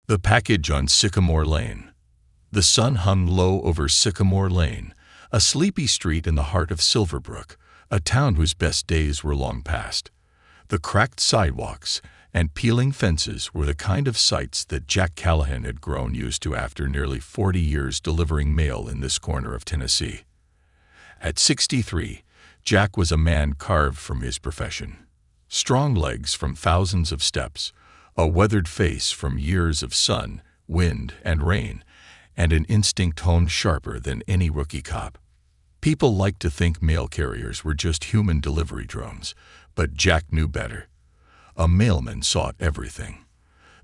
The package on Sycamore Lane. The sun hung low over Sycamore Lane, a sleepy street in the heart of Silverbrook, a town whose best days were long past. The cracked sidewalks and peeling fences were the kind of sights that Jack Callahan had grown used to after nearly 40 years delivering mail in this corner of Tennessee. At 63, Jack was a man carved from his profession. Strong legs from thousands of steps, a weathered face from years of sun, wind, and rain, and an instinct honed sharper than any rookie cop. People liked to think mail carriers were just human delivery drones, but Jack knew better. A mailman saw everything.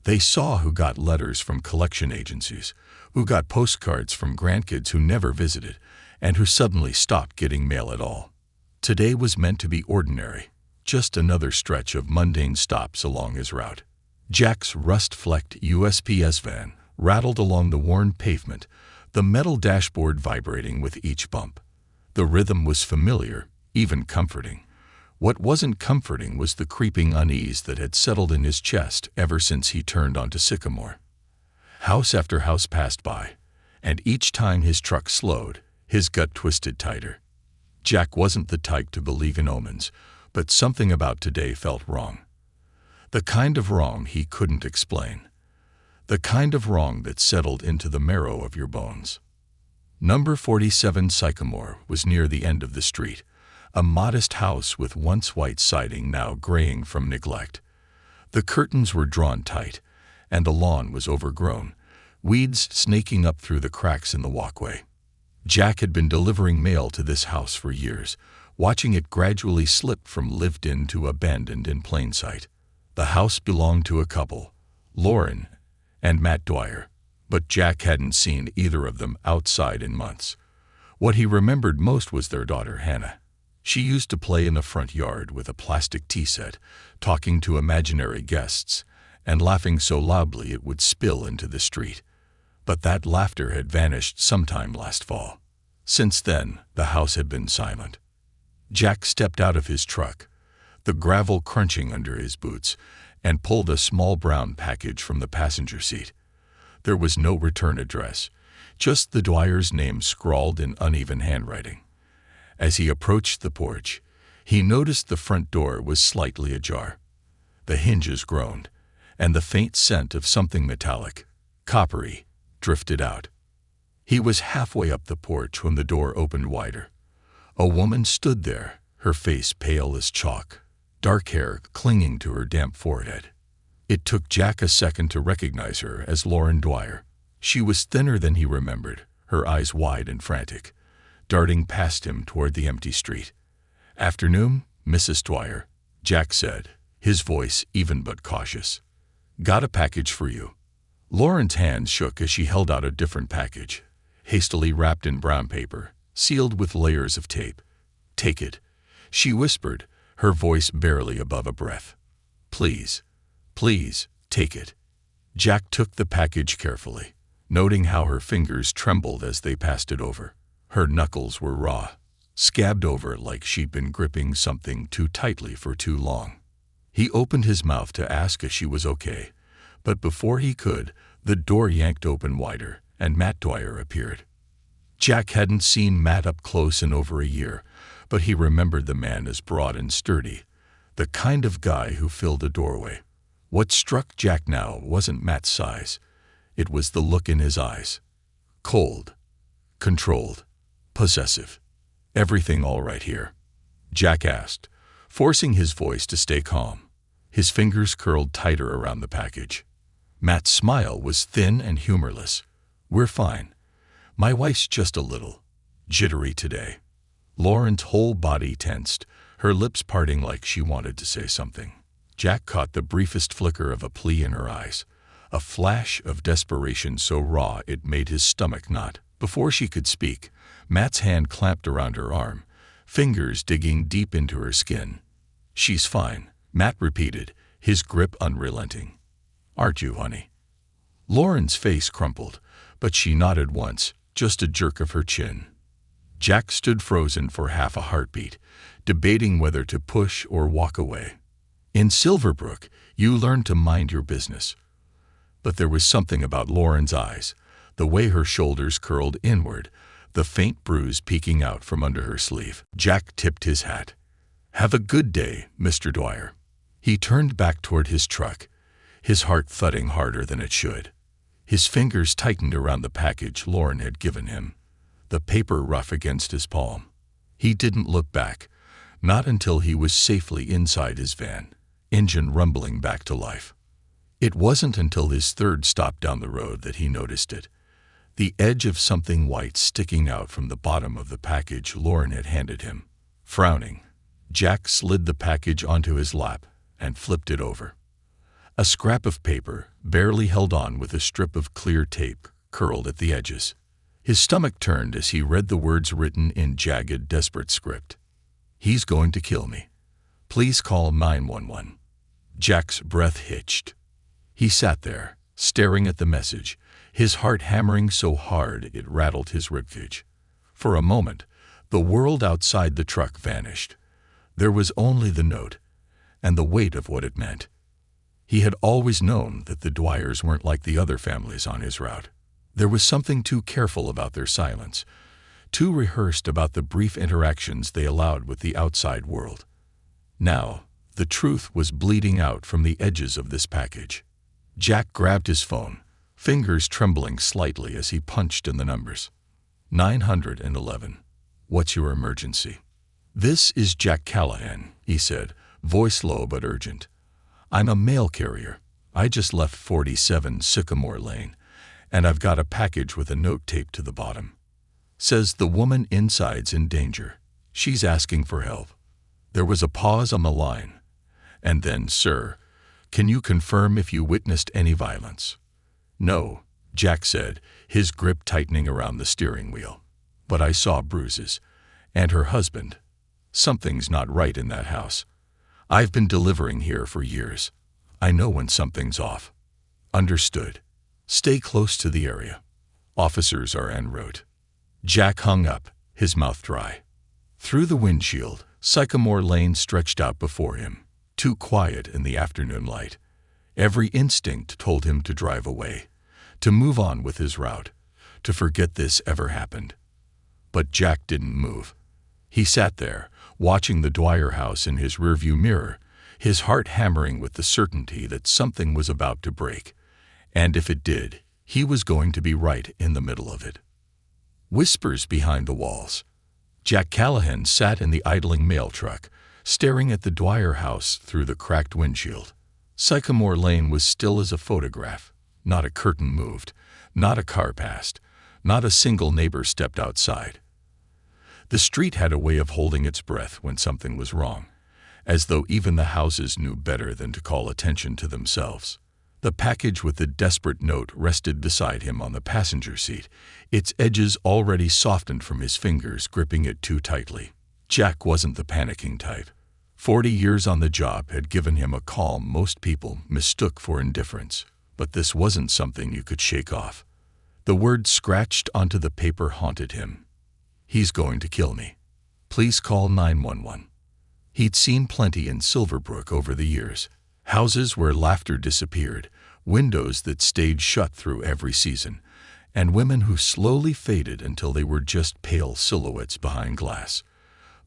They saw who got letters from collection agencies, who got postcards from grandkids who never visited, and who suddenly stopped getting mail at all. Today was meant to be ordinary, just another stretch of mundane stops along his route. Jack's rust-flecked USPS van rattled along the worn pavement, the metal dashboard vibrating with each bump. The rhythm was familiar, even comforting. What wasn't comforting was the creeping unease that had settled in his chest ever since he turned onto Sycamore. House after house passed by, and each time his truck slowed, his gut twisted tighter. Jack wasn't the type to believe in omens, but something about today felt wrong. The kind of wrong he couldn't explain. The kind of wrong that settled into the marrow of your bones. Number 47 Sycamore was near the end of the street, a modest house with once white siding now graying from neglect. The curtains were drawn tight, and the lawn was overgrown, weeds snaking up through the cracks in the walkway. Jack had been delivering mail to this house for years, watching it gradually slip from lived-in to abandoned in plain sight. The house belonged to a couple, Lauren and Matt Dwyer, but Jack hadn't seen either of them outside in months. What he remembered most was their daughter, Hannah. She used to play in the front yard with a plastic tea set, talking to imaginary guests, and laughing so loudly it would spill into the street. But that laughter had vanished sometime last fall. Since then, the house had been silent. Jack stepped out of his truck, the gravel crunching under his boots, and pulled a small brown package from the passenger seat. There was no return address, just the Dwyer's name scrawled in uneven handwriting. As he approached the porch, he noticed the front door was slightly ajar. The hinges groaned, and the faint scent of something metallic, coppery, drifted out. He was halfway up the porch when the door opened wider. A woman stood there, her face pale as chalk, dark hair clinging to her damp forehead. It took Jack a second to recognize her as Lauren Dwyer. She was thinner than he remembered, her eyes wide and frantic, darting past him toward the empty street. "Afternoon, Mrs. Dwyer," Jack said, his voice even but cautious. "Got a package for you." Lauren's hands shook as she held out a different package, hastily wrapped in brown paper, sealed with layers of tape. "Take it," she whispered, her voice barely above a breath. "Please, please, take it." Jack took the package carefully, noting how her fingers trembled as they passed it over. Her knuckles were raw, scabbed over like she'd been gripping something too tightly for too long. He opened his mouth to ask if she was okay, but before he could, the door yanked open wider, and Matt Dwyer appeared. Jack hadn't seen Matt up close in over a year, but he remembered the man as broad and sturdy, the kind of guy who filled a doorway. What struck Jack now wasn't Matt's size. It was the look in his eyes. Cold, controlled, possessive. "Everything all right here?" Jack asked, forcing his voice to stay calm. His fingers curled tighter around the package. Matt's smile was thin and humorless. "We're fine. My wife's just a little jittery today." Lauren's whole body tensed, her lips parting like she wanted to say something. Jack caught the briefest flicker of a plea in her eyes, a flash of desperation so raw it made his stomach knot. Before she could speak, Matt's hand clamped around her arm, fingers digging deep into her skin. "She's fine," Matt repeated, his grip unrelenting. "Aren't you, honey?" Lauren's face crumpled, but she nodded once, just a jerk of her chin. Jack stood frozen for half a heartbeat, debating whether to push or walk away. In Silverbrook, you learn to mind your business. But there was something about Lauren's eyes, the way her shoulders curled inward, the faint bruise peeking out from under her sleeve. Jack tipped his hat. "Have a good day, Mr. Dwyer." He turned back toward his truck, his heart thudding harder than it should. His fingers tightened around the package Lauren had given him, the paper rough against his palm. He didn't look back, not until he was safely inside his van, engine rumbling back to life. It wasn't until his third stop down the road that he noticed it, the edge of something white sticking out from the bottom of the package Lauren had handed him. Frowning, Jack slid the package onto his lap and flipped it over. A scrap of paper, barely held on with a strip of clear tape, curled at the edges. His stomach turned as he read the words written in jagged, desperate script. "He's going to kill me. Please call 911. Jack's breath hitched. He sat there, staring at the message, his heart hammering so hard it rattled his ribcage. For a moment, the world outside the truck vanished. There was only the note, and the weight of what it meant. He had always known that the Dwyers weren't like the other families on his route. There was something too careful about their silence, too rehearsed about the brief interactions they allowed with the outside world. Now, the truth was bleeding out from the edges of this package. Jack grabbed his phone, fingers trembling slightly as he punched in the numbers. 911. "What's your emergency?" "This is Jack Callahan," he said, voice low but urgent. "I'm a mail carrier. I just left 47 Sycamore Lane, and I've got a package with a note taped to the bottom. Says the woman inside's in danger. She's asking for help." There was a pause on the line. And then, "Sir, can you confirm if you witnessed any violence?" "No," Jack said, his grip tightening around the steering wheel. "But I saw bruises. And her husband. Something's not right in that house. I've been delivering here for years. I know when something's off." "Understood. Stay close to the area. Officers are en route." Jack hung up, his mouth dry. Through the windshield, Sycamore Lane stretched out before him, too quiet in the afternoon light. Every instinct told him to drive away, to move on with his route, to forget this ever happened. But Jack didn't move. He sat there, watching the Dwyer house in his rearview mirror, his heart hammering with the certainty that something was about to break. And if it did, he was going to be right in the middle of it. Whispers behind the walls. Jack Callahan sat in the idling mail truck, staring at the Dwyer house through the cracked windshield. Sycamore Lane was still as a photograph. Not a curtain moved, not a car passed, not a single neighbor stepped outside. The street had a way of holding its breath when something was wrong, as though even the houses knew better than to call attention to themselves. The package with the desperate note rested beside him on the passenger seat, its edges already softened from his fingers gripping it too tightly. Jack wasn't the panicking type. 40 years on the job had given him a calm most people mistook for indifference, but this wasn't something you could shake off. The word scratched onto the paper haunted him. "He's going to kill me. Please call 911. He'd seen plenty in Silverbrook over the years. Houses where laughter disappeared, windows that stayed shut through every season, and women who slowly faded until they were just pale silhouettes behind glass.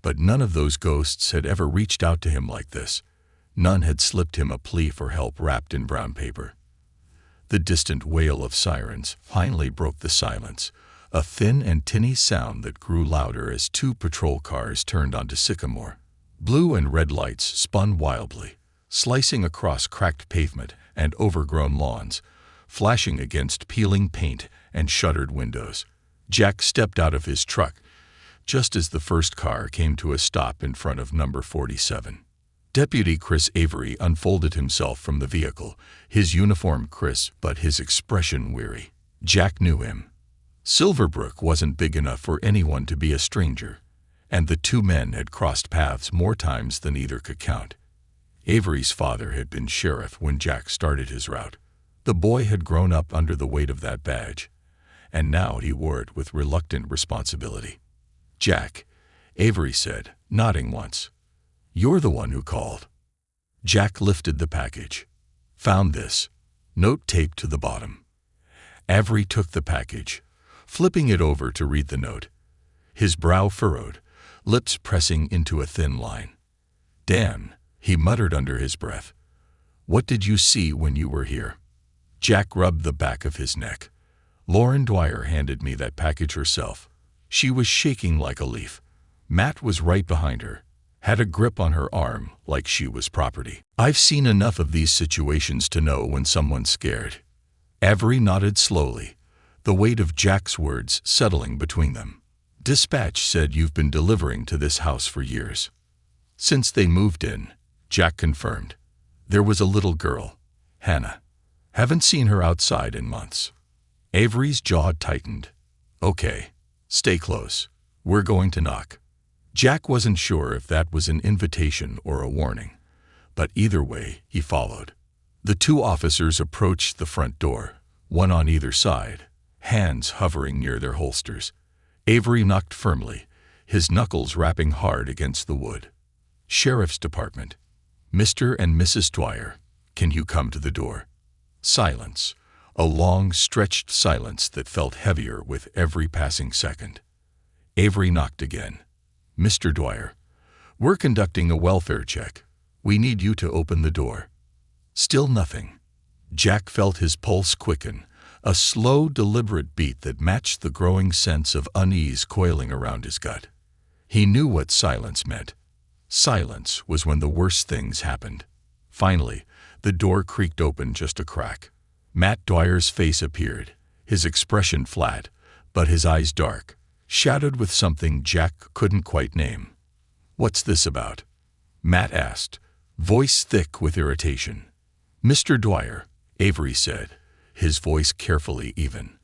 But none of those ghosts had ever reached out to him like this. None had slipped him a plea for help wrapped in brown paper. The distant wail of sirens finally broke the silence, a thin and tinny sound that grew louder as 2 patrol cars turned onto Sycamore. Blue and red lights spun wildly, slicing across cracked pavement and overgrown lawns, flashing against peeling paint and shuttered windows. Jack stepped out of his truck just as the first car came to a stop in front of number 47. Deputy Chris Avery unfolded himself from the vehicle, his uniform crisp but his expression weary. Jack knew him. Silverbrook wasn't big enough for anyone to be a stranger, and the 2 men had crossed paths more times than either could count. Avery's father had been sheriff when Jack started his route. The boy had grown up under the weight of that badge, and now he wore it with reluctant responsibility. "Jack," Avery said, nodding once. "You're the one who called." Jack lifted the package. "Found this. note taped to the bottom. Avery took the package, flipping it over to read the note. His brow furrowed, lips pressing into a thin line. "Dan," he muttered under his breath. "What did you see when you were here?" Jack rubbed the back of his neck. "Lauren Dwyer handed me that package herself. She was shaking like a leaf. Matt was right behind her, had a grip on her arm like she was property. I've seen enough of these situations to know when someone's scared." Avery nodded slowly, the weight of Jack's words settling between them. "Dispatch said you've been delivering to this house for years." "Since they moved in," Jack confirmed. "There was a little girl, Hannah. Haven't seen her outside in months." Avery's jaw tightened. "Okay, stay close. We're going to knock." Jack wasn't sure if that was an invitation or a warning, but either way, he followed. The two officers approached the front door, one on either side, hands hovering near their holsters. Avery knocked firmly, his knuckles rapping hard against the wood. "Sheriff's Department. Mr. and Mrs. Dwyer, can you come to the door?" Silence, a long, stretched silence that felt heavier with every passing second. Avery knocked again. "Mr. Dwyer, we're conducting a welfare check. We need you to open the door." Still nothing. Jack felt his pulse quicken, a slow, deliberate beat that matched the growing sense of unease coiling around his gut. He knew what silence meant. Silence was when the worst things happened. Finally, the door creaked open just a crack. Matt Dwyer's face appeared, his expression flat, but his eyes dark, shadowed with something Jack couldn't quite name. "What's this about?" Matt asked, voice thick with irritation. "Mr. Dwyer," Avery said, his voice carefully even.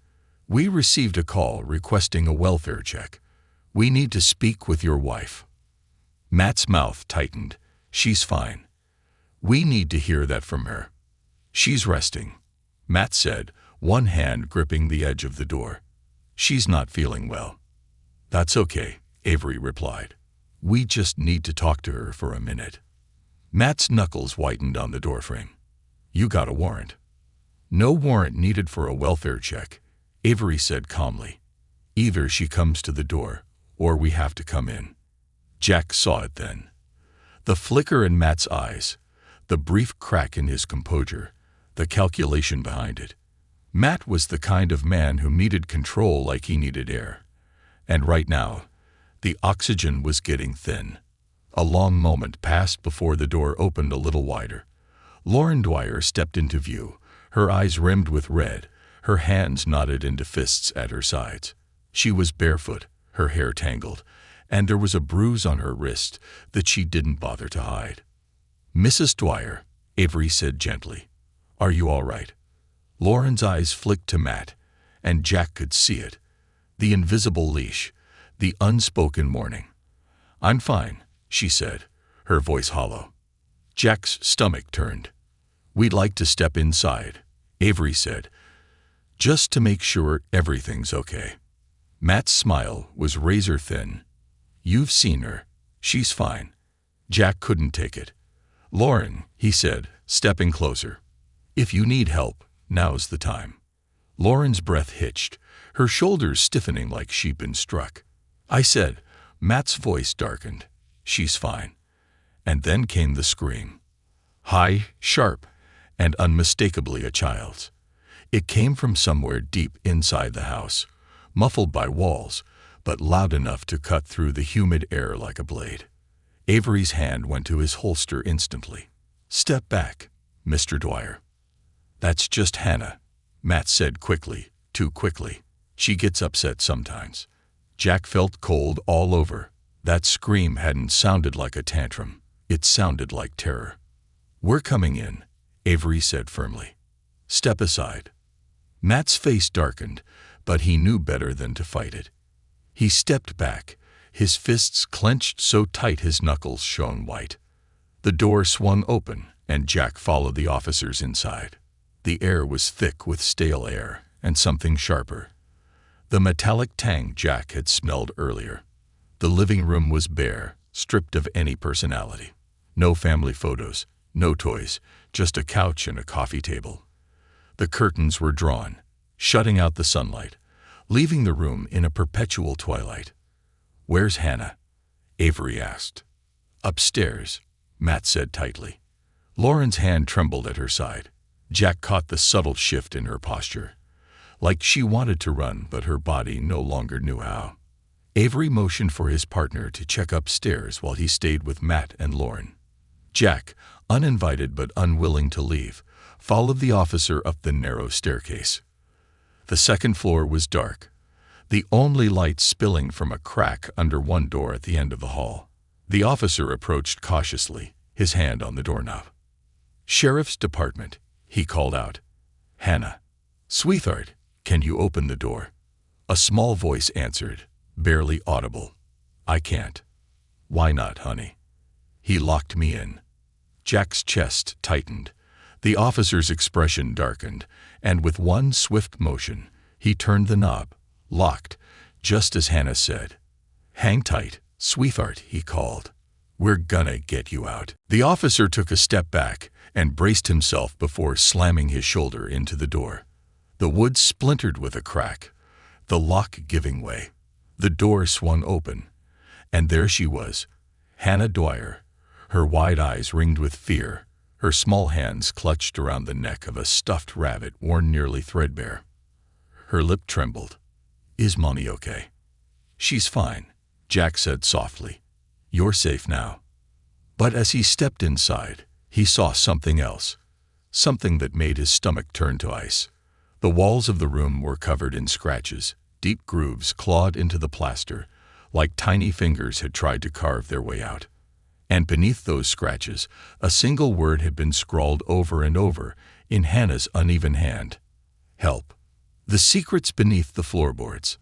"We received a call requesting a welfare check. We need to speak with your wife." Matt's mouth tightened. "She's fine." "We need to hear that from her." "She's resting," Matt said, one hand gripping the edge of the door. "She's not feeling well." "That's okay," Avery replied. "We just need to talk to her for a minute." Matt's knuckles whitened on the doorframe. "You got a warrant?" "No warrant needed for a welfare check," Avery said calmly. "Either she comes to the door, or we have to come in." Jack saw it then. The flicker in Matt's eyes, the brief crack in his composure, the calculation behind it. Matt was the kind of man who needed control like he needed air. And right now, the oxygen was getting thin. A long moment passed before the door opened a little wider. Lauren Dwyer stepped into view, her eyes rimmed with red, her hands knotted into fists at her sides. She was barefoot, her hair tangled, and there was a bruise on her wrist that she didn't bother to hide. "Mrs. Dwyer," Avery said gently, "are you all right?" Lauren's eyes flicked to Matt, and Jack could see it. The invisible leash, the unspoken warning. "I'm fine," she said, her voice hollow. Jack's stomach turned. "We'd like to step inside," Avery said, "just to make sure everything's okay." Matt's smile was razor thin. "You've seen her. She's fine." Jack couldn't take it. "Lauren," he said, stepping closer. "If you need help, now's the time." Lauren's breath hitched, her shoulders stiffening like she'd been struck. "I said," Matt's voice darkened, "she's fine." And then came the scream. High, sharp, and unmistakably a child's. It came from somewhere deep inside the house, muffled by walls, but loud enough to cut through the humid air like a blade. Avery's hand went to his holster instantly. "Step back, Mr. Dwyer." "That's just Hannah," Matt said quickly, too quickly. "She gets upset sometimes." Jack felt cold all over. That scream hadn't sounded like a tantrum. It sounded like terror. "We're coming in," Avery said firmly. "Step aside." Matt's face darkened, but he knew better than to fight it. He stepped back, his fists clenched so tight his knuckles shone white. The door swung open, and Jack followed the officers inside. The air was thick with stale air and something sharper. The metallic tang Jack had smelled earlier. The living room was bare, stripped of any personality. No family photos, no toys, just a couch and a coffee table. The curtains were drawn, shutting out the sunlight, leaving the room in a perpetual twilight. "Where's Hannah?" Avery asked. "Upstairs," Matt said tightly. Lauren's hand trembled at her side. Jack caught the subtle shift in her posture, like she wanted to run, but her body no longer knew how. Avery motioned for his partner to check upstairs while he stayed with Matt and Lauren. Jack, uninvited but unwilling to leave, followed the officer up the narrow staircase. The second floor was dark, the only light spilling from a crack under one door at the end of the hall. The officer approached cautiously, his hand on the doorknob. "Sheriff's Department," he called out. "Hannah." "Sweetheart, can you open the door?" A small voice answered, barely audible. "I can't." "Why not, honey?" "He locked me in." Jack's chest tightened. The officer's expression darkened, and with one swift motion, he turned the knob, locked, just as Hannah said. "Hang tight, sweetheart," he called. "We're gonna get you out." The officer took a step back and braced himself before slamming his shoulder into the door. The wood splintered with a crack, the lock giving way. The door swung open, and there she was, Hannah Dwyer, her wide eyes ringed with fear, her small hands clutched around the neck of a stuffed rabbit worn nearly threadbare. Her lip trembled. "Is Mommy okay?" "She's fine," Jack said softly. "You're safe now." But as he stepped inside, he saw something else, something that made his stomach turn to ice. The walls of the room were covered in scratches, deep grooves clawed into the plaster, like tiny fingers had tried to carve their way out. And beneath those scratches, a single word had been scrawled over and over in Hannah's uneven hand. "Help." The secrets beneath the floorboards.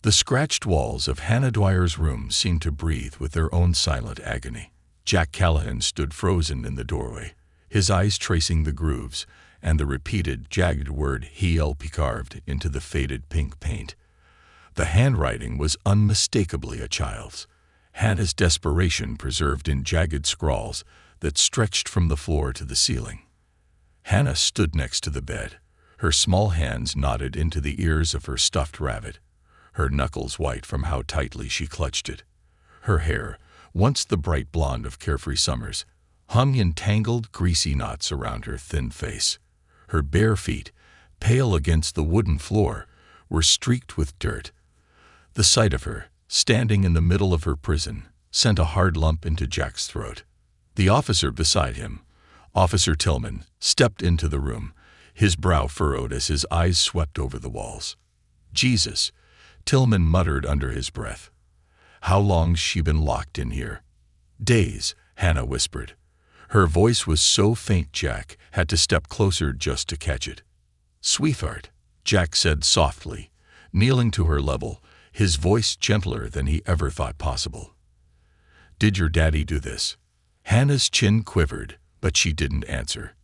The scratched walls of Hannah Dwyer's room seemed to breathe with their own silent agony. Jack Callahan stood frozen in the doorway, his eyes tracing the grooves and the repeated, jagged word "HELP" carved into the faded pink paint. The handwriting was unmistakably a child's, Hannah's desperation preserved in jagged scrawls that stretched from the floor to the ceiling. Hannah stood next to the bed, her small hands knotted into the ears of her stuffed rabbit, her knuckles white from how tightly she clutched it. Her hair, once the bright blonde of carefree summers, hung in tangled, greasy knots around her thin face. Her bare feet, pale against the wooden floor, were streaked with dirt. The sight of her, standing in the middle of her prison, sent a hard lump into Jack's throat. The officer beside him, Officer Tillman, stepped into the room, his brow furrowed as his eyes swept over the walls. "Jesus," Tillman muttered under his breath. "How long's she been locked in here?" "Days," Hannah whispered. Her voice was so faint Jack had to step closer just to catch it. "Sweetheart," Jack said softly, kneeling to her level, his voice gentler than he ever thought possible. "Did your daddy do this?" Hannah's chin quivered, but she didn't answer.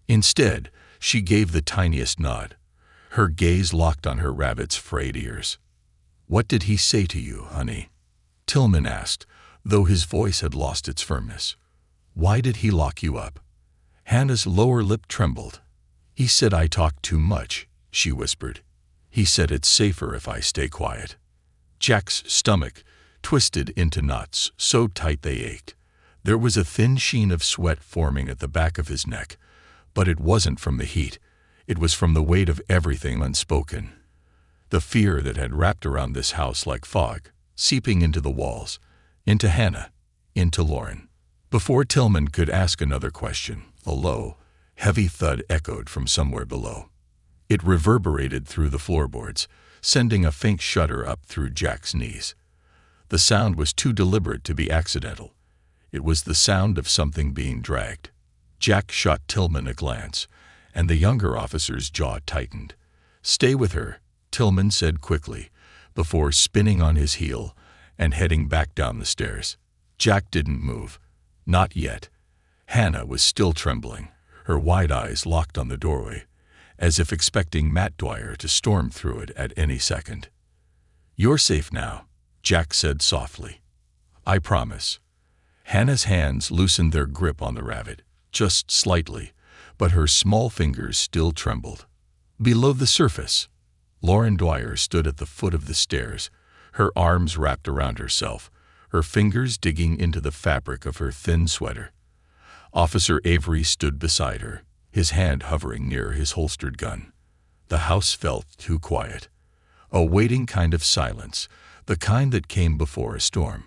Instead, she gave the tiniest nod, her gaze locked on her rabbit's frayed ears. "What did he say to you, honey?" Tillman asked, though his voice had lost its firmness. "Why did he lock you up?" Hannah's lower lip trembled. "He said I talk too much," she whispered. "He said it's safer if I stay quiet." Jack's stomach twisted into knots so tight they ached. There was a thin sheen of sweat forming at the back of his neck, but it wasn't from the heat. It was from the weight of everything unspoken. The fear that had wrapped around this house like fog, seeping into the walls, into Hannah, into Lauren. Before Tillman could ask another question, a low, heavy thud echoed from somewhere below. It reverberated through the floorboards, sending a faint shudder up through Jack's knees. The sound was too deliberate to be accidental. It was the sound of something being dragged. Jack shot Tillman a glance, and the younger officer's jaw tightened. "Stay with her," Tillman said quickly, before spinning on his heel and heading back down the stairs. Jack didn't move. Not yet. Hannah was still trembling, her wide eyes locked on the doorway, as if expecting Matt Dwyer to storm through it at any second. "You're safe now," Jack said softly. "I promise." Hannah's hands loosened their grip on the rabbit, just slightly, but her small fingers still trembled. Below the surface, Lauren Dwyer stood at the foot of the stairs, her arms wrapped around herself, her fingers digging into the fabric of her thin sweater. Officer Avery stood beside her, his hand hovering near his holstered gun. The house felt too quiet. A waiting kind of silence, the kind that came before a storm.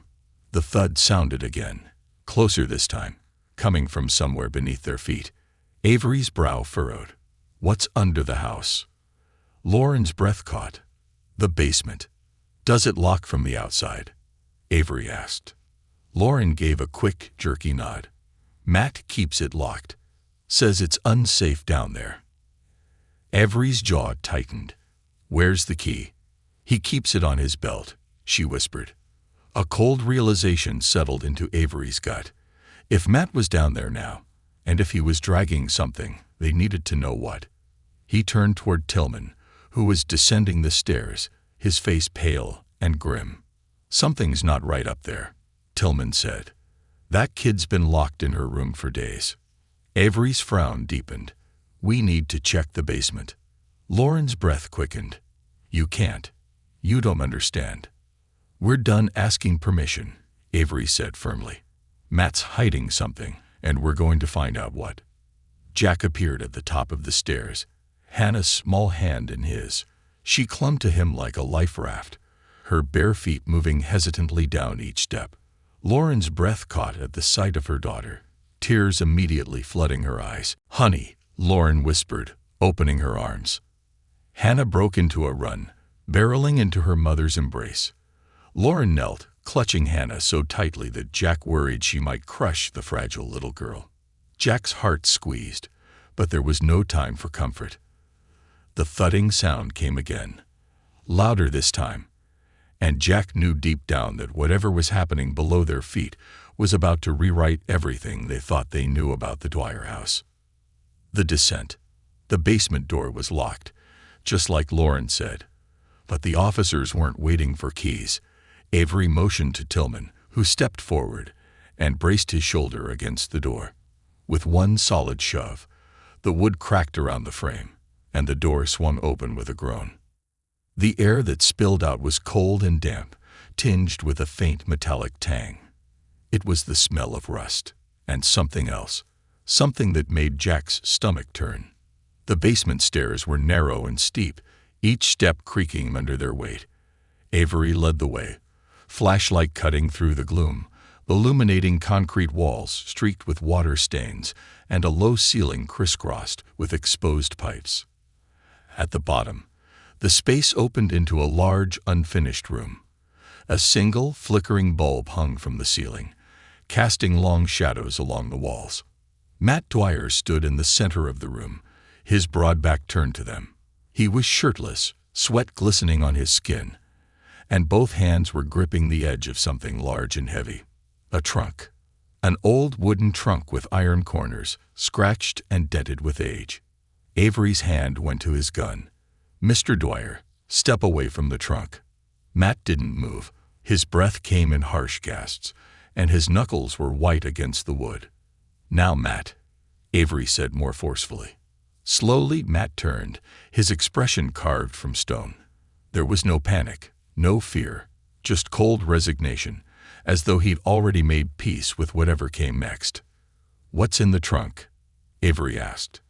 The thud sounded again, closer this time, coming from somewhere beneath their feet. Avery's brow furrowed. What's under the house? Lauren's breath caught. The basement. Does it lock from the outside? Avery asked. Lauren gave a quick, jerky nod. Matt keeps it locked. Says it's unsafe down there. Avery's jaw tightened. Where's the key? He keeps it on his belt, she whispered. A cold realization settled into Avery's gut. If Matt was down there now, and if he was dragging something, they needed to know what. He turned toward Tillman, who was descending the stairs, his face pale and grim. Something's not right up there, Tillman said. That kid's been locked in her room for days. Avery's frown deepened. We need to check the basement. Lauren's breath quickened. You can't. You don't understand. We're done asking permission, Avery said firmly. Matt's hiding something, and we're going to find out what. Jack appeared at the top of the stairs, Hannah's small hand in his. She clung to him like a life raft, her bare feet moving hesitantly down each step. Lauren's breath caught at the sight of her daughter, tears immediately flooding her eyes. Honey, Lauren whispered, opening her arms. Hannah broke into a run, barreling into her mother's embrace. Lauren knelt, clutching Hannah so tightly that Jack worried she might crush the fragile little girl. Jack's heart squeezed, but there was no time for comfort. The thudding sound came again, louder this time, and Jack knew deep down that whatever was happening below their feet was about to rewrite everything they thought they knew about the Dwyer house. The descent. The basement door was locked, just like Lauren said. But the officers weren't waiting for keys. Avery motioned to Tillman, who stepped forward and braced his shoulder against the door. With one solid shove, the wood cracked around the frame, and the door swung open with a groan. The air that spilled out was cold and damp, tinged with a faint metallic tang. It was the smell of rust, and something else, something that made Jack's stomach turn. The basement stairs were narrow and steep, each step creaking under their weight. Avery led the way, flashlight cutting through the gloom, illuminating concrete walls streaked with water stains and a low ceiling crisscrossed with exposed pipes. At the bottom, the space opened into a large, unfinished room. A single, flickering bulb hung from the ceiling, casting long shadows along the walls. Matt Dwyer stood in the center of the room, his broad back turned to them. He was shirtless, sweat glistening on his skin, and both hands were gripping the edge of something large and heavy. A trunk. An old wooden trunk with iron corners, scratched and dented with age. Avery's hand went to his gun. Mr. Dwyer, step away from the trunk. Matt didn't move. His breath came in harsh gasps, and his knuckles were white against the wood. Now, Matt, Avery said more forcefully. Slowly, Matt turned, his expression carved from stone. There was no panic, no fear, just cold resignation, as though he'd already made peace with whatever came next. What's in the trunk? Avery asked.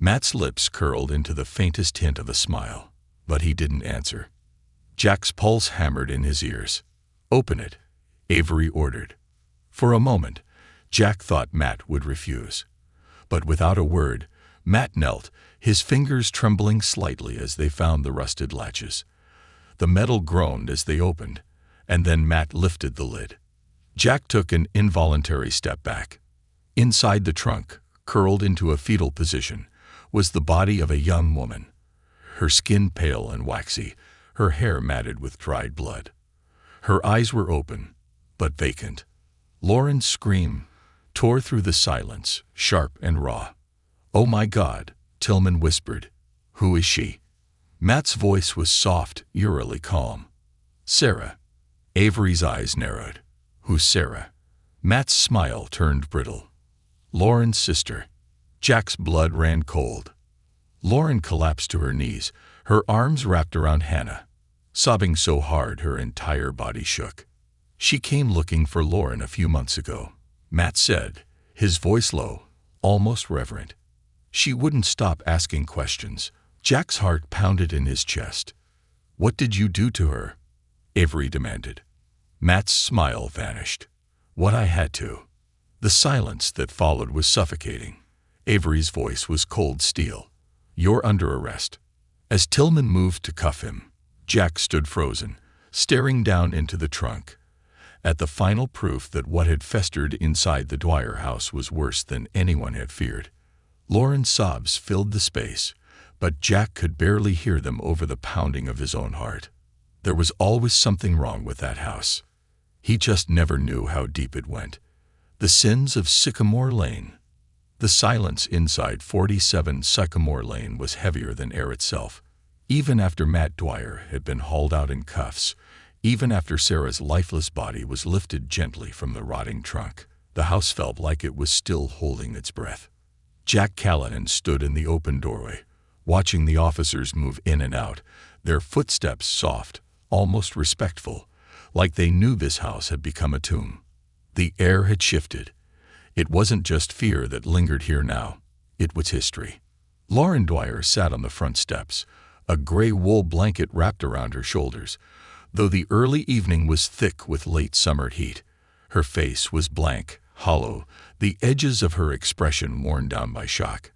Matt's lips curled into the faintest hint of a smile, but he didn't answer. Jack's pulse hammered in his ears. Open it, Avery ordered. For a moment, Jack thought Matt would refuse. But without a word, Matt knelt, his fingers trembling slightly as they found the rusted latches. The metal groaned as they opened, and then Matt lifted the lid. Jack took an involuntary step back. Inside the trunk, curled into a fetal position, was the body of a young woman. Her skin pale and waxy, her hair matted with dried blood. Her eyes were open, but vacant. Lauren's scream tore through the silence, sharp and raw. "Oh my God," Tillman whispered. "Who is she?" Matt's voice was soft, eerily calm. "Sarah." Avery's eyes narrowed. "Who's Sarah?" Matt's smile turned brittle. "Lauren's sister." Jack's blood ran cold. Lauren collapsed to her knees, her arms wrapped around Hannah, sobbing so hard her entire body shook. "She came looking for Lauren a few months ago," Matt said, his voice low, almost reverent. "She wouldn't stop asking questions." Jack's heart pounded in his chest. "What did you do to her?" Avery demanded. Matt's smile vanished. "What I had to." The silence that followed was suffocating. Avery's voice was cold steel. "You're under arrest." As Tillman moved to cuff him, Jack stood frozen, staring down into the trunk, at the final proof that what had festered inside the Dwyer house was worse than anyone had feared. Lauren's sobs filled the space, but Jack could barely hear them over the pounding of his own heart. There was always something wrong with that house. He just never knew how deep it went. The sins of Sycamore Lane. The silence inside 47 Sycamore Lane was heavier than air itself. Even after Matt Dwyer had been hauled out in cuffs, even after Sarah's lifeless body was lifted gently from the rotting trunk, the house felt like it was still holding its breath. Jack Callahan stood in the open doorway, watching the officers move in and out, their footsteps soft, almost respectful, like they knew this house had become a tomb. The air had shifted. It wasn't just fear that lingered here now. It was history. Lauren Dwyer sat on the front steps, a gray wool blanket wrapped around her shoulders. Though the early evening was thick with late summer heat, her face was blank, hollow, the edges of her expression worn down by shock.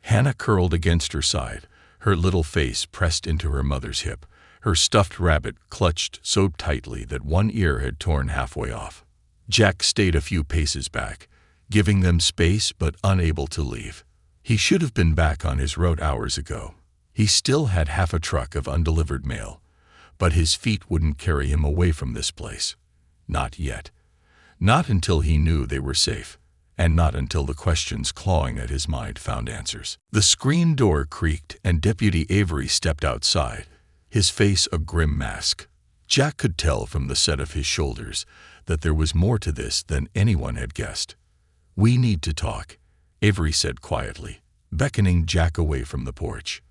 Hannah curled against her side, her little face pressed into her mother's hip, her stuffed rabbit clutched so tightly that one ear had torn halfway off. Jack stayed a few paces back, giving them space but unable to leave. He should have been back on his road hours ago. He still had half a truck of undelivered mail, but his feet wouldn't carry him away from this place. Not yet. Not until he knew they were safe, and not until the questions clawing at his mind found answers. The screen door creaked and Deputy Avery stepped outside, his face a grim mask. Jack could tell from the set of his shoulders that there was more to this than anyone had guessed. "We need to talk," Avery said quietly, beckoning Jack away from the porch.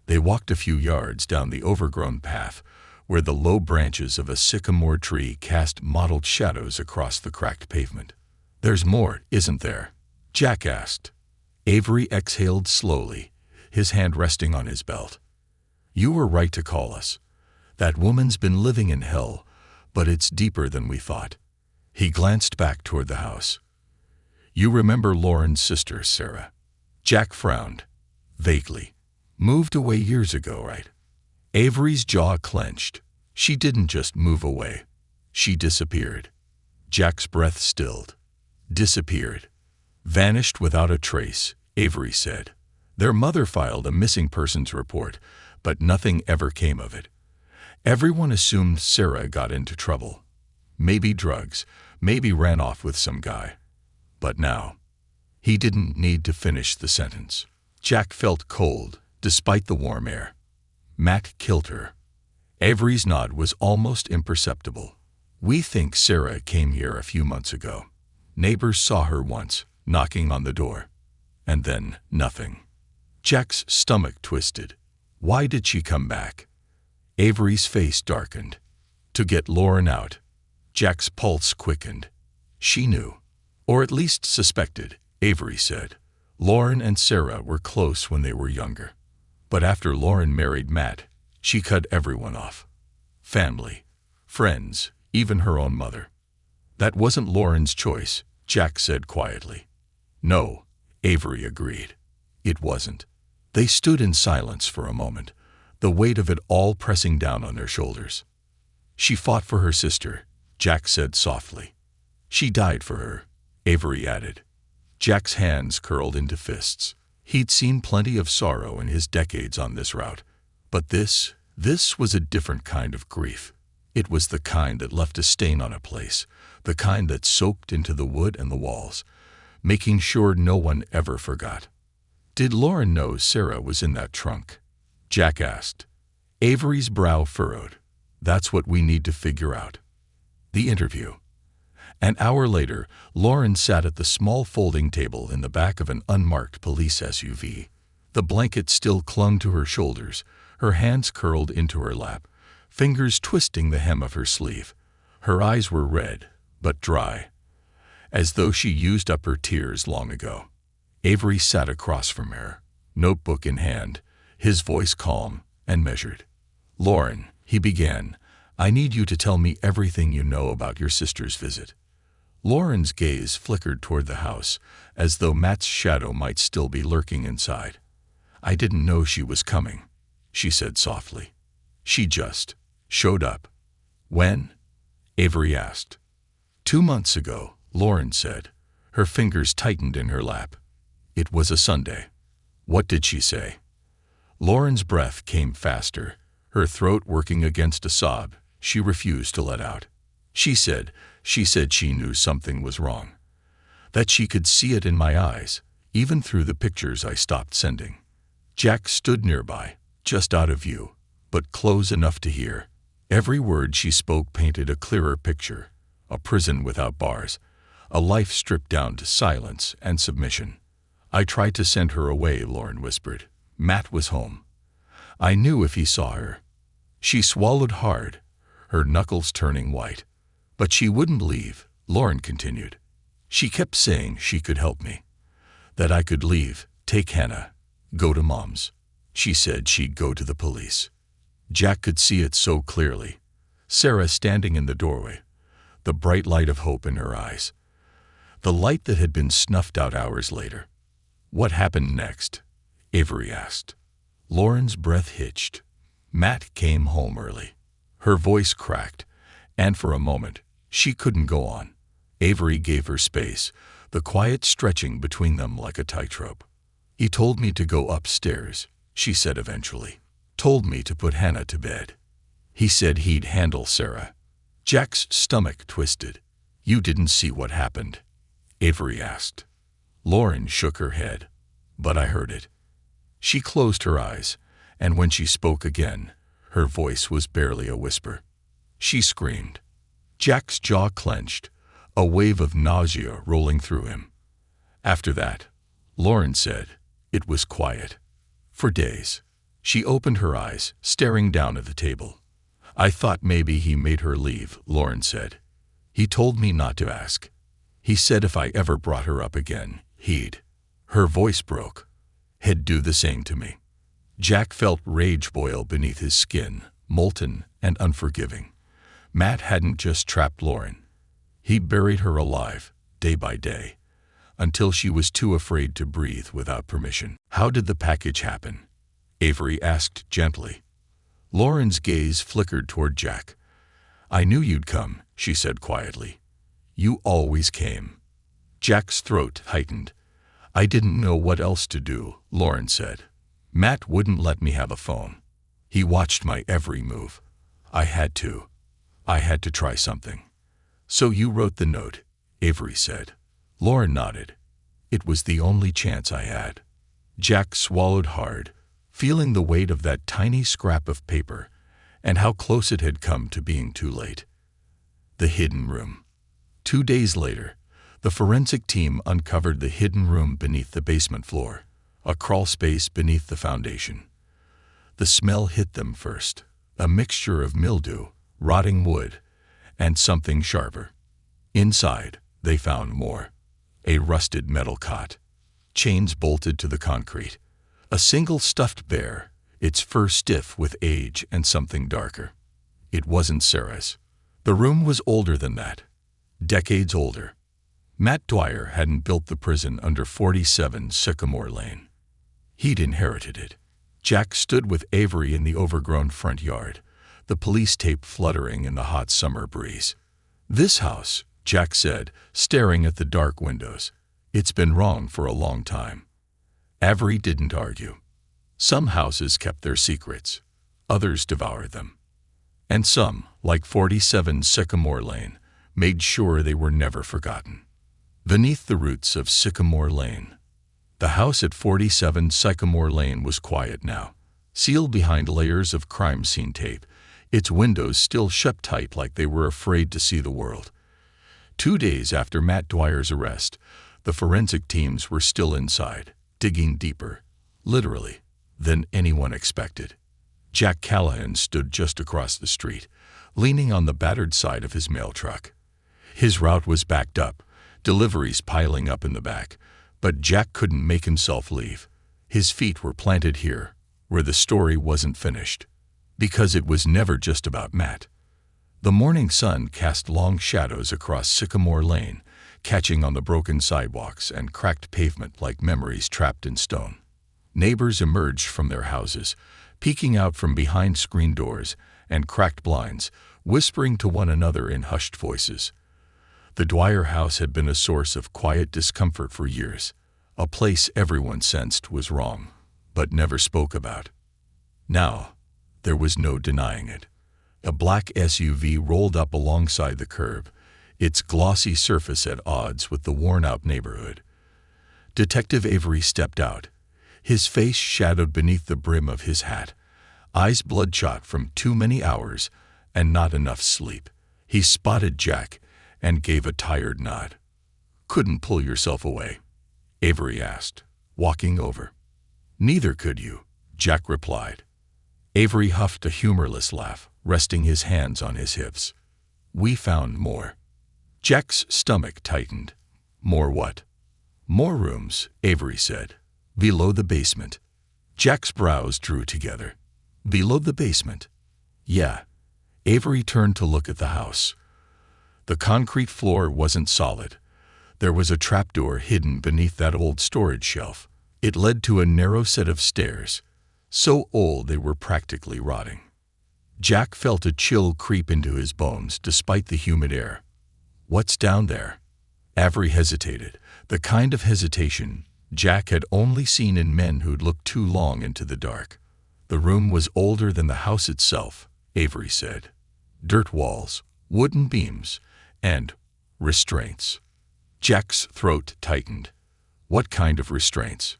They walked a few yards down the overgrown path, where the low branches of a sycamore tree cast mottled shadows across the cracked pavement. "There's more, isn't there?" Jack asked. Avery exhaled slowly, his hand resting on his belt. "You were right to call us. That woman's been living in hell, but it's deeper than we thought." He glanced back toward the house. "You remember Lauren's sister, Sarah?" Jack frowned, vaguely. "Moved away years ago, right?" Avery's jaw clenched. "She didn't just move away. She disappeared." Jack's breath stilled. "Disappeared. Vanished without a trace," Avery said. "Their mother filed a missing persons report, but nothing ever came of it. Everyone assumed Sarah got into trouble. Maybe drugs, maybe ran off with some guy. But now." He didn't need to finish the sentence. Jack felt cold, despite the warm air. "Matt killed her." Avery's nod was almost imperceptible. "We think Sarah came here a few months ago. Neighbors saw her once, knocking on the door. And then nothing." Jack's stomach twisted. Why did she come back? Avery's face darkened. "To get Lauren out." Jack's pulse quickened. "She knew. Or at least suspected," Avery said. "Lauren and Sarah were close when they were younger. But after Lauren married Matt, she cut everyone off. Family, friends, even her own mother." "That wasn't Lauren's choice," Jack said quietly. "No," Avery agreed. "It wasn't." They stood in silence for a moment, the weight of it all pressing down on their shoulders. "She fought for her sister," Jack said softly. "She died for her," Avery added. Jack's hands curled into fists. He'd seen plenty of sorrow in his decades on this route. But this was a different kind of grief. It was the kind that left a stain on a place, the kind that soaked into the wood and the walls, making sure no one ever forgot. "Did Lauren know Sarah was in that trunk?" Jack asked. Avery's brow furrowed. "That's what we need to figure out." The interview. An hour later, Lauren sat at the small folding table in the back of an unmarked police SUV. The blanket still clung to her shoulders, her hands curled into her lap, fingers twisting the hem of her sleeve. Her eyes were red, but dry, as though she used up her tears long ago. Avery sat across from her, notebook in hand, his voice calm and measured. "Lauren," he began, "I need you to tell me everything you know about your sister's visit." Lauren's gaze flickered toward the house, as though Matt's shadow might still be lurking inside. "I didn't know she was coming," she said softly. "She just showed up." "When?" Avery asked. "2 months ago," Lauren said. Her fingers tightened in her lap. "It was a Sunday." "What did she say?" Lauren's breath came faster, her throat working against a sob she refused to let out. She said she knew something was wrong. That she could see it in my eyes, even through the pictures I stopped sending. Jack stood nearby, just out of view, but close enough to hear. Every word she spoke painted a clearer picture, a prison without bars, a life stripped down to silence and submission. "I tried to send her away," Lauren whispered. "Matt was home. I knew if he saw her." She swallowed hard, her knuckles turning white. "But she wouldn't leave," Lauren continued. "She kept saying she could help me, that I could leave, take Hannah, go to Mom's. She said she'd go to the police." Jack could see it so clearly. Sarah standing in the doorway, the bright light of hope in her eyes. The light that had been snuffed out hours later. "What happened next?" Avery asked. Lauren's breath hitched. "Matt came home early." Her voice cracked, and for a moment, she couldn't go on. Avery gave her space, the quiet stretching between them like a tightrope. "He told me to go upstairs," she said eventually. "Told me to put Hannah to bed. He said he'd handle Sarah." Jack's stomach twisted. "You didn't see what happened?" Avery asked. Lauren shook her head. "But I heard it." She closed her eyes, and when she spoke again, her voice was barely a whisper. She screamed. Jack's jaw clenched, a wave of nausea rolling through him. After that, Lauren said, it was quiet. For days. She opened her eyes, staring down at the table. "I thought maybe he made her leave," Lauren said. "He told me not to ask. He said if I ever brought her up again, he'd." Her voice broke. "He'd do the same to me." Jack felt rage boil beneath his skin, molten and unforgiving. Matt hadn't just trapped Lauren. He buried her alive, day by day, until she was too afraid to breathe without permission. "How did the package happen?" Avery asked gently. Lauren's gaze flickered toward Jack. "I knew you'd come," she said quietly. "You always came." Jack's throat tightened. "I didn't know what else to do," Lauren said. "Matt wouldn't let me have a phone. He watched my every move. I had to try something." "So you wrote the note," Avery said. Lauren nodded. "It was the only chance I had." Jack swallowed hard, feeling the weight of that tiny scrap of paper and how close it had come to being too late. The hidden room. 2 days later, the forensic team uncovered the hidden room beneath the basement floor, a crawl space beneath the foundation. The smell hit them first, a mixture of mildew, rotting wood, and something sharper. Inside, they found more. A rusted metal cot, chains bolted to the concrete, a single stuffed bear, its fur stiff with age and something darker. It wasn't Sarah's. The room was older than that, decades older. Matt Dwyer hadn't built the prison under 47 Sycamore Lane. He'd inherited it. Jack stood with Avery in the overgrown front yard, the police tape fluttering in the hot summer breeze. "This house," Jack said, staring at the dark windows. "It's been wrong for a long time." Avery didn't argue. Some houses kept their secrets. Others devoured them. And some, like 47 Sycamore Lane, made sure they were never forgotten. Beneath the roots of Sycamore Lane. The house at 47 Sycamore Lane was quiet now, sealed behind layers of crime scene tape, its windows still shut tight like they were afraid to see the world. 2 days after Matt Dwyer's arrest, the forensic teams were still inside, digging deeper, literally, than anyone expected. Jack Callahan stood just across the street, leaning on the battered side of his mail truck. His route was backed up, deliveries piling up in the back, but Jack couldn't make himself leave. His feet were planted here, where the story wasn't finished. Because it was never just about Matt. The morning sun cast long shadows across Sycamore Lane, catching on the broken sidewalks and cracked pavement like memories trapped in stone. Neighbors emerged from their houses, peeking out from behind screen doors and cracked blinds, whispering to one another in hushed voices. The Dwyer house had been a source of quiet discomfort for years, a place everyone sensed was wrong, but never spoke about. Now, there was no denying it. A black SUV rolled up alongside the curb, its glossy surface at odds with the worn-out neighborhood. Detective Avery stepped out, his face shadowed beneath the brim of his hat, eyes bloodshot from too many hours and not enough sleep. He spotted Jack and gave a tired nod. "Couldn't pull yourself away?" Avery asked, walking over. "Neither could you," Jack replied. Avery huffed a humorless laugh, resting his hands on his hips. "We found more." Jack's stomach tightened. "More what?" "More rooms," Avery said. "Below the basement." Jack's brows drew together. "Below the basement?" "Yeah." Avery turned to look at the house. The concrete floor wasn't solid. There was a trapdoor hidden beneath that old storage shelf. It led to a narrow set of stairs, so old they were practically rotting. Jack felt a chill creep into his bones despite the humid air. "What's down there?" Avery hesitated, the kind of hesitation Jack had only seen in men who'd looked too long into the dark. "The room was older than the house itself," Avery said. "Dirt walls, wooden beams, and restraints." Jack's throat tightened. "What kind of restraints?"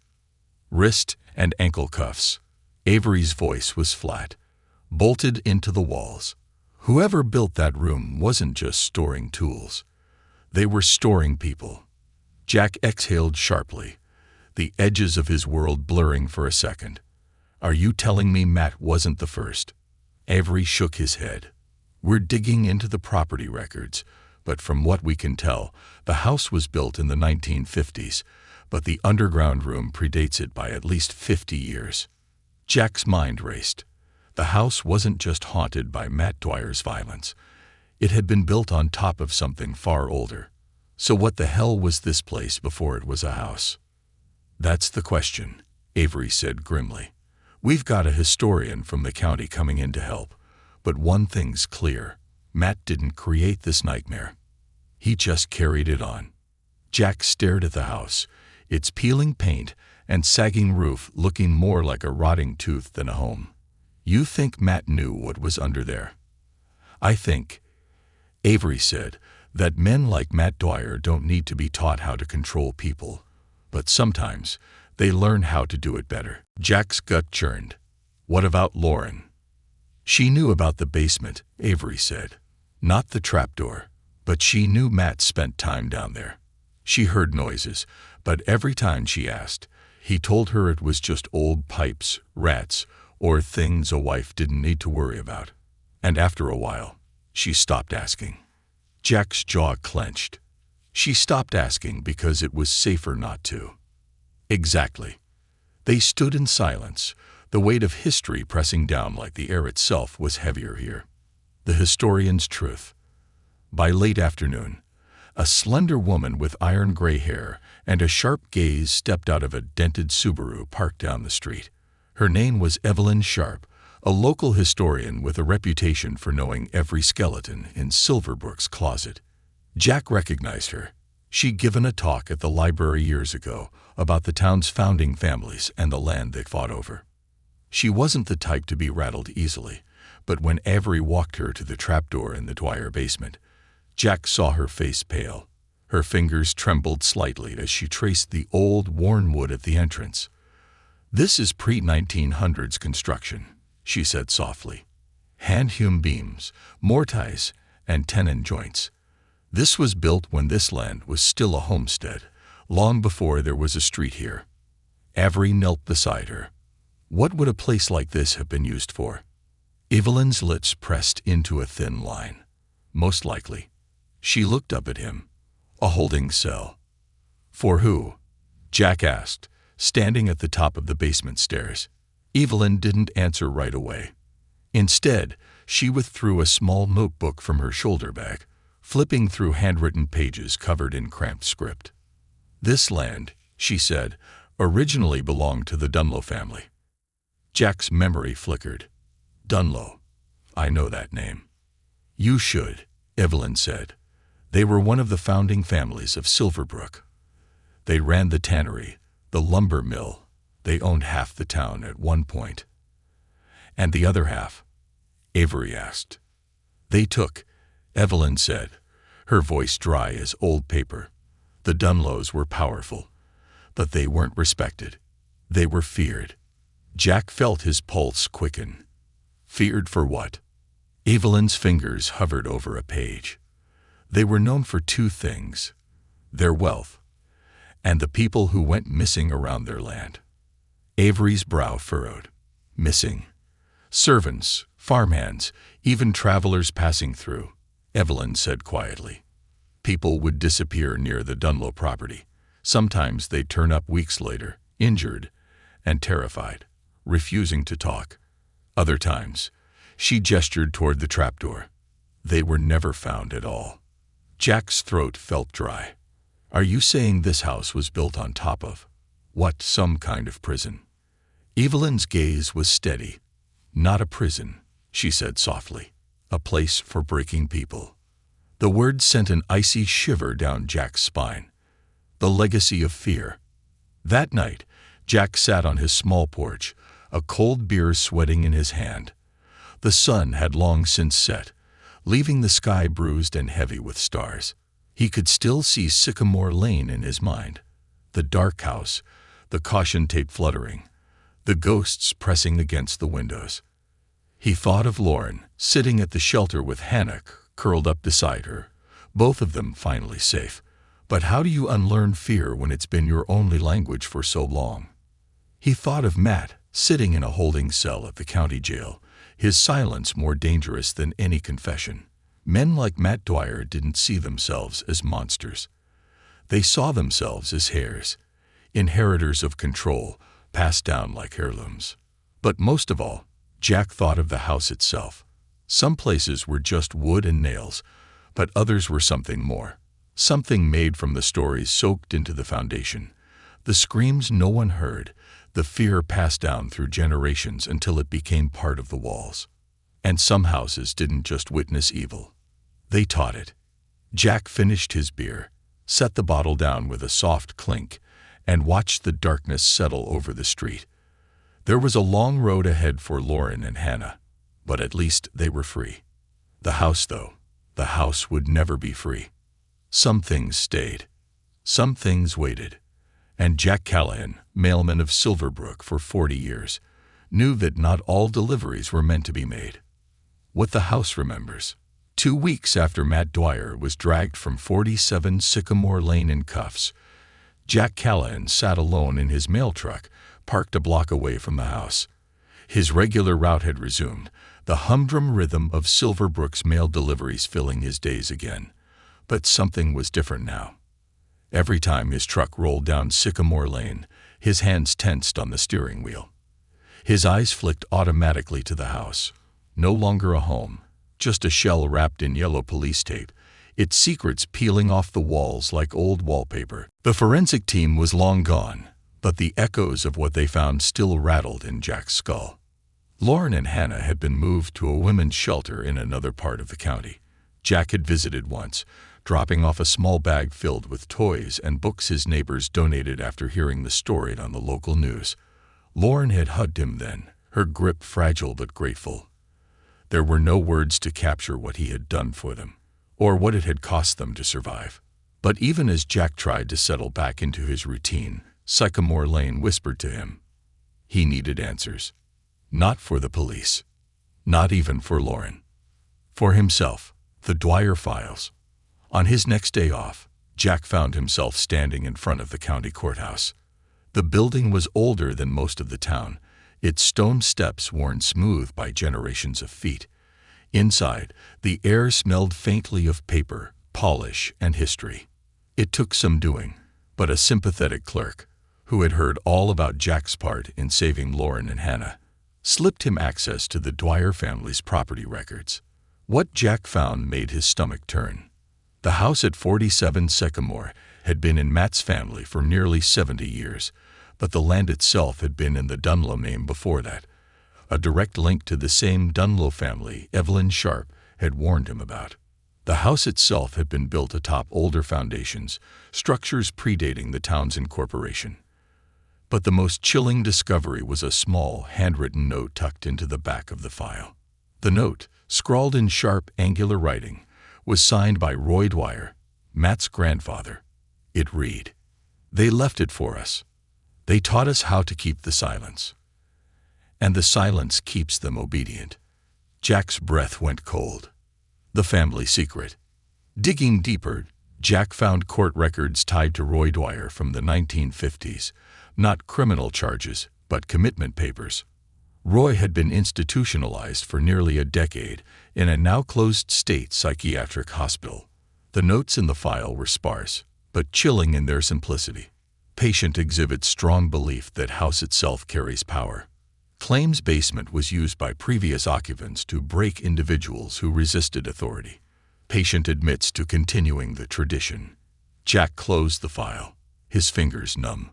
"Wrist and ankle cuffs." Avery's voice was flat, bolted into the walls. Whoever built that room wasn't just storing tools. They were storing people. Jack exhaled sharply, the edges of his world blurring for a second. "Are you telling me Matt wasn't the first?" Avery shook his head. "We're digging into the property records, but from what we can tell, the house was built in the 1950s, but the underground room predates it by at least 50 years. Jack's mind raced. The house wasn't just haunted by Matt Dwyer's violence. It had been built on top of something far older. So what the hell was this place before it was a house? "That's the question," Avery said grimly. "We've got a historian from the county coming in to help, but one thing's clear. Matt didn't create this nightmare. He just carried it on." Jack stared at the house, its peeling paint and sagging roof looking more like a rotting tooth than a home. "You think Matt knew what was under there?" "I think," Avery said, "that men like Matt Dwyer don't need to be taught how to control people, but sometimes they learn how to do it better." Jack's gut churned. "What about Lauren?" "She knew about the basement," Avery said. "Not the trapdoor, but she knew Matt spent time down there. She heard noises, but every time she asked, he told her it was just old pipes, rats, or things a wife didn't need to worry about. And after a while, she stopped asking." Jack's jaw clenched. She stopped asking because it was safer not to. Exactly. They stood in silence, the weight of history pressing down like the air itself was heavier here. The historian's truth. By late afternoon, a slender woman with iron-gray hair and a sharp gaze stepped out of a dented Subaru parked down the street. Her name was Evelyn Sharp, a local historian with a reputation for knowing every skeleton in Silverbrook's closet. Jack recognized her. She'd given a talk at the library years ago about the town's founding families and the land they fought over. She wasn't the type to be rattled easily, but when Avery walked her to the trapdoor in the Dwyer basement, Jack saw her face pale. Her fingers trembled slightly as she traced the old, worn wood at the entrance. "This is pre-1900s construction," she said softly. "Hand-hewn beams, mortise, and tenon joints. This was built when this land was still a homestead, long before there was a street here. Avery knelt beside her. What would a place like this have been used for? Evelyn's lips pressed into a thin line. Most likely. She looked up at him. A holding cell. For who? Jack asked, standing at the top of the basement stairs. Evelyn didn't answer right away. Instead, she withdrew a small notebook from her shoulder bag, flipping through handwritten pages covered in cramped script. This land, she said, originally belonged to the Dunlow family. Jack's memory flickered. Dunlow. I know that name. You should, Evelyn said. They were one of the founding families of Silverbrook. They ran the tannery, the lumber mill. They owned half the town at one point. And the other half? Avery asked. They took, Evelyn said, her voice dry as old paper. The Dunlows were powerful, but they weren't respected. They were feared. Jack felt his pulse quicken. Feared for what? Evelyn's fingers hovered over a page. They were known for two things: their wealth and the people who went missing around their land. Avery's brow furrowed. Missing. Servants, farmhands, even travelers passing through, Evelyn said quietly. People would disappear near the Dunlow property. Sometimes they'd turn up weeks later, injured and terrified, refusing to talk. Other times, she gestured toward the trapdoor. They were never found at all. Jack's throat felt dry. Are you saying this house was built on top of, what, some kind of prison? Evelyn's gaze was steady. Not a prison, she said softly. A place for breaking people. The word sent an icy shiver down Jack's spine. The legacy of fear. That night, Jack sat on his small porch, a cold beer sweating in his hand. The sun had long since set, leaving the sky bruised and heavy with stars. He could still see Sycamore Lane in his mind. The dark house, the caution tape fluttering, the ghosts pressing against the windows. He thought of Lauren, sitting at the shelter with Hannah, curled up beside her, both of them finally safe. But how do you unlearn fear when it's been your only language for so long? He thought of Matt, sitting in a holding cell at the county jail, his silence more dangerous than any confession. Men like Matt Dwyer didn't see themselves as monsters. They saw themselves as heirs, inheritors of control, passed down like heirlooms. But most of all, Jack thought of the house itself. Some places were just wood and nails, but others were something more. Something made from the stories soaked into the foundation. The screams no one heard, the fear passed down through generations until it became part of the walls. And some houses didn't just witness evil. They taught it. Jack finished his beer, set the bottle down with a soft clink, and watched the darkness settle over the street. There was a long road ahead for Lauren and Hannah, but at least they were free. The house, though, the house would never be free. Some things stayed. Some things waited. And Jack Callahan, mailman of Silverbrook for 40 years, knew that not all deliveries were meant to be made. What the house remembers. 2 weeks after Matt Dwyer was dragged from 47 Sycamore Lane in cuffs, Jack Callahan sat alone in his mail truck, parked a block away from the house. His regular route had resumed, the humdrum rhythm of Silverbrook's mail deliveries filling his days again. But something was different now. Every time his truck rolled down Sycamore Lane, his hands tensed on the steering wheel. His eyes flicked automatically to the house. No longer a home, just a shell wrapped in yellow police tape, its secrets peeling off the walls like old wallpaper. The forensic team was long gone, but the echoes of what they found still rattled in Jack's skull. Lauren and Hannah had been moved to a women's shelter in another part of the county. Jack had visited once, dropping off a small bag filled with toys and books his neighbors donated after hearing the story on the local news. Lauren had hugged him then, her grip fragile but grateful. There were no words to capture what he had done for them, or what it had cost them to survive. But even as Jack tried to settle back into his routine, Sycamore Lane whispered to him. He needed answers. Not for the police. Not even for Lauren. For himself, the Dwyer files. On his next day off, Jack found himself standing in front of the county courthouse. The building was older than most of the town, its stone steps worn smooth by generations of feet. Inside, the air smelled faintly of paper, polish, and history. It took some doing, but a sympathetic clerk, who had heard all about Jack's part in saving Lauren and Hannah, slipped him access to the Dwyer family's property records. What Jack found made his stomach turn. The house at 47 Sycamore had been in Matt's family for nearly 70 years, but the land itself had been in the Dunlow name before that. A direct link to the same Dunlow family Evelyn Sharp had warned him about. The house itself had been built atop older foundations, structures predating the town's incorporation. But the most chilling discovery was a small, handwritten note tucked into the back of the file. The note, scrawled in sharp, angular writing, was signed by Roy Dwyer, Matt's grandfather. It read, "They left it for us. They taught us how to keep the silence. And the silence keeps them obedient." Jack's breath went cold. The family secret. Digging deeper, Jack found court records tied to Roy Dwyer from the 1950s, not criminal charges, but commitment papers. Roy had been institutionalized for nearly a decade in a now-closed state psychiatric hospital. The notes in the file were sparse, but chilling in their simplicity. Patient exhibits strong belief that house itself carries power. Claims basement was used by previous occupants to break individuals who resisted authority. Patient admits to continuing the tradition. Jack closed the file, his fingers numb.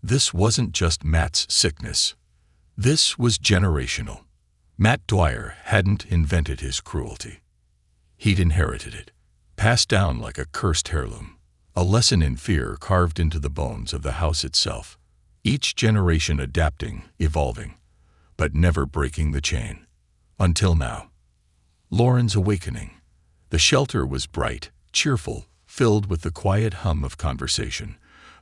This wasn't just Matt's sickness. This was generational. Matt Dwyer hadn't invented his cruelty. He'd inherited it, passed down like a cursed heirloom, a lesson in fear carved into the bones of the house itself. Each generation adapting, evolving, but never breaking the chain. Until now. Lauren's awakening. The shelter was bright, cheerful, filled with the quiet hum of conversation,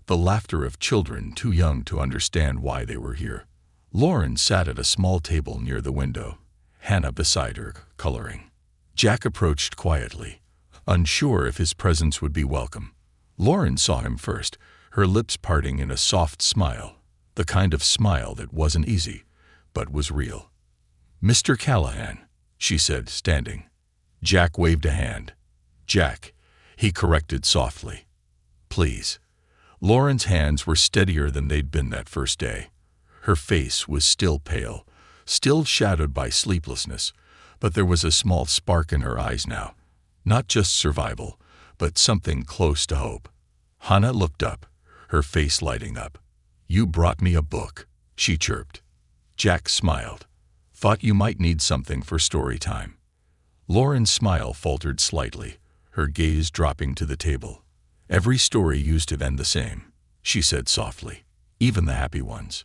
the laughter of children too young to understand why they were here. Lauren sat at a small table near the window, Hannah beside her, coloring. Jack approached quietly, unsure if his presence would be welcome. Lauren saw him first, her lips parting in a soft smile, the kind of smile that wasn't easy, but was real. "Mr. Callahan," she said, standing. Jack waved a hand. "Jack," he corrected softly. "Please." Lauren's hands were steadier than they'd been that first day. Her face was still pale, still shadowed by sleeplessness, but there was a small spark in her eyes now. Not just survival, but something close to hope. Hannah looked up, her face lighting up. "You brought me a book," she chirped. Jack smiled. "Thought you might need something for story time." Lauren's smile faltered slightly, her gaze dropping to the table. "Every story used to end the same," she said softly, "even the happy ones."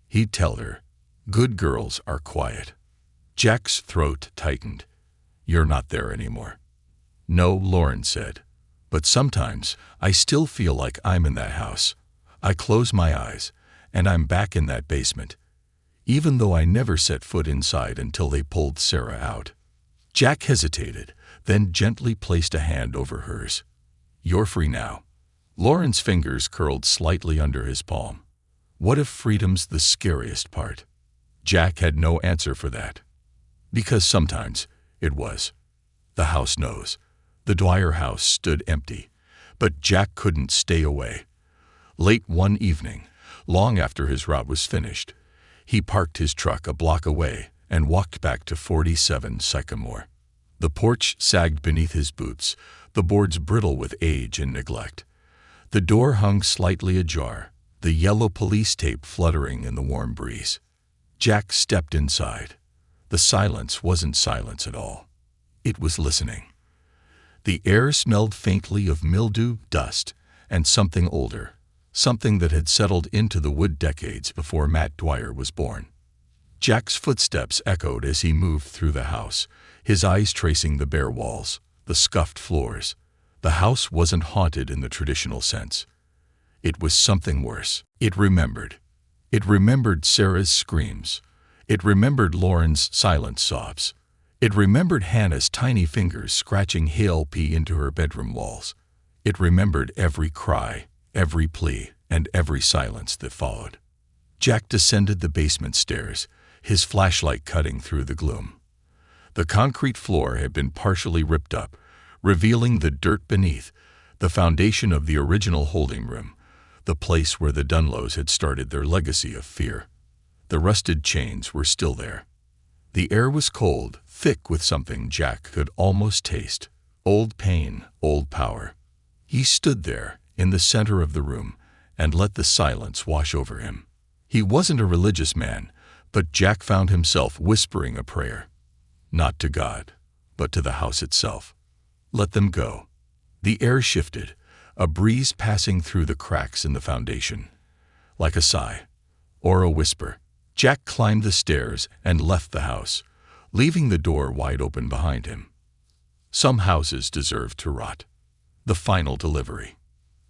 He'd tell her, "Good girls are quiet." Jack's throat tightened. "You're not there anymore." "No," Lauren said. "But sometimes I still feel like I'm in that house. I close my eyes, and I'm back in that basement, even though I never set foot inside until they pulled Sarah out." Jack hesitated, then gently placed a hand over hers. "You're free now." Lauren's fingers curled slightly under his palm. What if freedom's the scariest part? Jack had no answer for that. Because sometimes it was. The house knows. The Dwyer house stood empty, but Jack couldn't stay away. Late one evening, long after his route was finished, he parked his truck a block away and walked back to 47 Sycamore. The porch sagged beneath his boots, the boards brittle with age and neglect. The door hung slightly ajar, the yellow police tape fluttering in the warm breeze. Jack stepped inside. The silence wasn't silence at all. It was listening. The air smelled faintly of mildew, dust, and something older, something that had settled into the wood decades before Matt Dwyer was born. Jack's footsteps echoed as he moved through the house, his eyes tracing the bare walls, the scuffed floors. The house wasn't haunted in the traditional sense. It was something worse. It remembered. It remembered Sarah's screams. It remembered Lauren's silent sobs. It remembered Hannah's tiny fingers scratching hail pea into her bedroom walls. It remembered every cry, every plea, and every silence that followed. Jack descended the basement stairs, his flashlight cutting through the gloom. The concrete floor had been partially ripped up, revealing the dirt beneath, the foundation of the original holding room, the place where the Dunlows had started their legacy of fear. The rusted chains were still there. The air was cold, thick with something Jack could almost taste. Old pain, old power. He stood there, in the center of the room, and let the silence wash over him. He wasn't a religious man, but Jack found himself whispering a prayer. Not to God, but to the house itself. Let them go. The air shifted, a breeze passing through the cracks in the foundation. Like a sigh, or a whisper, Jack climbed the stairs and left the house, leaving the door wide open behind him. Some houses deserve to rot. The final delivery.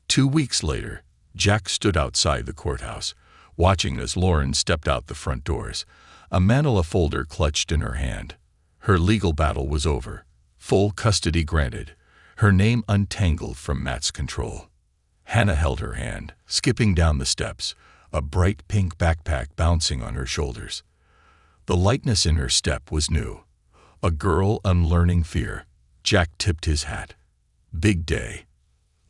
2 weeks later, Jack stood outside the courthouse, watching as Lauren stepped out the front doors, a manila folder clutched in her hand. Her legal battle was over, full custody granted, her name untangled from Matt's control. Hannah held her hand, skipping down the steps, a bright pink backpack bouncing on her shoulders. The lightness in her step was new. A girl unlearning fear. Jack tipped his hat. Big day.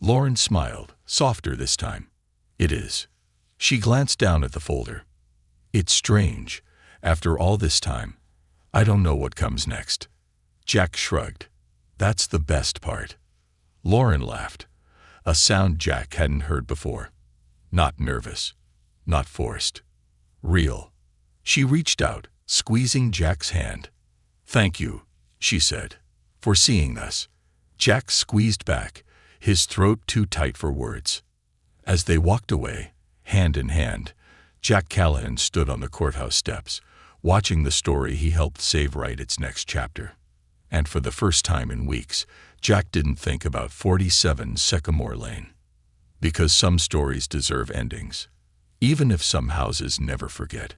Lauren smiled, softer this time. It is. She glanced down at the folder. It's strange. After all this time, I don't know what comes next. Jack shrugged. That's the best part. Lauren laughed, a sound Jack hadn't heard before. Not nervous, not forced. Real. She reached out, squeezing Jack's hand. Thank you, she said, for seeing us. Jack squeezed back, his throat too tight for words. As they walked away, hand in hand, Jack Callahan stood on the courthouse steps, watching the story he helped save write its next chapter. And for the first time in weeks, Jack didn't think about 47 Sycamore Lane. Because some stories deserve endings, even if some houses never forget.